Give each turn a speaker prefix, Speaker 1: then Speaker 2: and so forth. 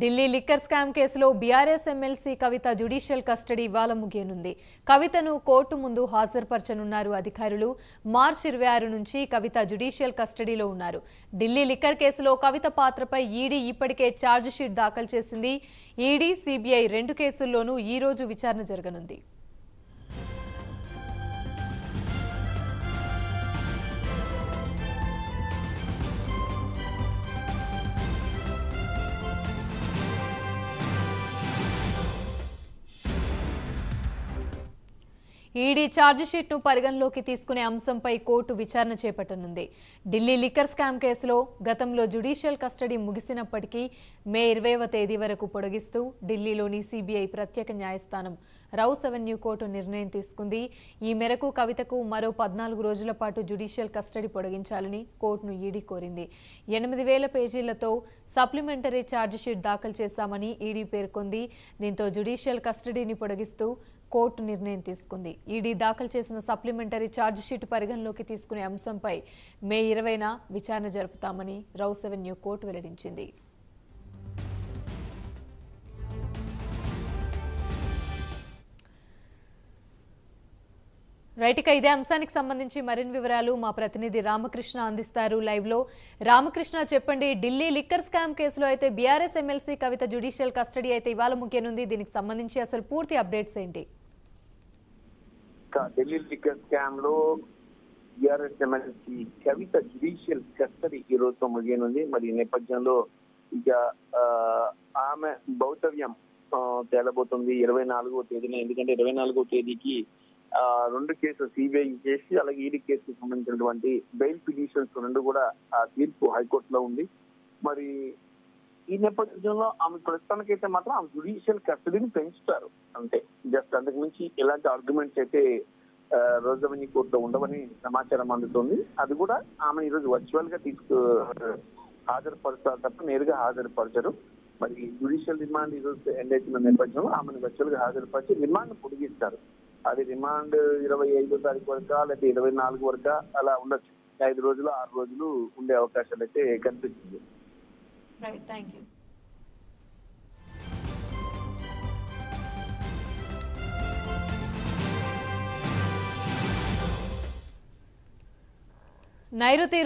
Speaker 1: Delhi liquor scam కేసులో BRS MLC కవిత judicial custody ఇవాళ ముగియనుంది. కవితను కోర్టు ముందు హాజరుపరచనున్నారు అధికారులు. మార్చి 26 నుంచి కవిత జ్యుడిషియల్ కస్టడీలో ఉన్నారు. ఢిల్లీ లిక్కర్ కేసులో కవిత పాత్రపై ఈడీ ఇప్పటికే ఛార్జిషీట్ దాఖలు చేసింది. ఈడీ, సీబీఐ రెండు కేసుల్లోనూ ఈ రోజు విచారణ జరగనుంది. ఈడీ ఛార్జిషీట్ను పరిగణలోకి తీసుకునే అంశంపై కోర్టు విచారణ చేపట్టనుంది. ఢిల్లీ లిక్కర్ స్కామ్ కేసులో గతంలో జ్యుడిషియల్ కస్టడీ ముగిసినప్పటికీ మే 20వ తేదీ వరకు పొడిగిస్తూ ఢిల్లీలోని సీబీఐ ప్రత్యేక న్యాయస్థానం రౌస్ అవెన్యూ కోర్టు నిర్ణయం తీసుకుంది. ఈ మేరకు కవితకు మరో 14 రోజుల పాటు జ్యుడిషియల్ కస్టడీ పొడిగించాలని కోర్టును ఈడీ కోరింది. 8000 పేజీలతో సప్లిమెంటరీ ఛార్జిషీట్ దాఖలు చేశామని ఈడీ పేర్కొంది. దీంతో జ్యుడిషియల్ కస్టడీని పొడిగిస్తూ కోర్టు నిర్ణయం తీసుకుంది. ఈడీ దాఖలు చేసిన సప్లిమెంటరీ ఛార్జిషీట్ పరిగణలోకి తీసుకునే అంశంపై మే 20న విచారణ జరుపుతామని రౌస్ అవెన్యూ కోర్టు వెల్లడించింది. రైట్, ఇక ఇదే అంశానికి సంబంధించి మరిన్ని వివరాలు మా ప్రతినిధి రామకృష్ణ అందిస్తారు లైవ్ లో. రామకృష్ణ, చెప్పండి, ఢిల్లీ లిక్కర్ స్కామ్ కేసులో అయితే బీఆర్ఎస్ ఎమ్మెల్సీ కవిత జ్యుడిషియల్ కస్టడీ అయితే ఇవాళ ముగియనుంది. దీనికి సంబంధించి అసలు పూర్తి అప్డేట్స్ ఏంటి?
Speaker 2: ఢిల్లీ లిక్కర్ స్కామ్ లో బీఆర్ఎస్ ఎమ్మెల్సీ కవిత జ్యుడిషియల్ కస్టడీ ఈ రోజుతో ముగియనుంది. మరి ఈ నేపథ్యంలో ఇక ఆమె భౌతవ్యం తేలబోతుంది 24వ తేదీన. ఎందుకంటే 24వ తేదీకి రెండు కేసులు, సిబిఐ కేసు అలాగే ఈడీ కేసుకు సంబంధించినటువంటి బెయిల్ పిటిషన్స్ రెండు కూడా ఆ తీర్పు హైకోర్టులో ఉంది. మరి ఈ నేపథ్యంలో ఆమె ప్రస్తుతానికైతే మాత్రం ఆమె జ్యుడిషియల్ కస్టడీని పెంచుతారు అంతే. జస్ట్ అంతకు మించి ఎలాంటి ఆర్గ్యుమెంట్స్ అయితే రోజు అవెన్యూ కోర్టులో ఉండవని సమాచారం అందుతుంది. అది కూడా ఆమె ఈరోజు వర్చువల్ గా హాజరుపరుస్తారు తప్ప నేరుగా హాజరుపరచరు. మరి జ్యుడిషియల్ రిమాండ్ ఈ రోజు ఎండ్ అవుతున్న నేపథ్యంలో ఆమెను వర్చువల్ గా హాజరుపరిచి రిమాండ్ పొడిగిస్తారు. అది రిమాండ్ 25వ తారీఖు వరకా లేకపోతే 24 వరకా అలా ఉండొచ్చు. 5 రోజులు 6 రోజులు ఉండే అవకాశాలు అయితే కనిపిస్తుంది.
Speaker 1: నైరుతి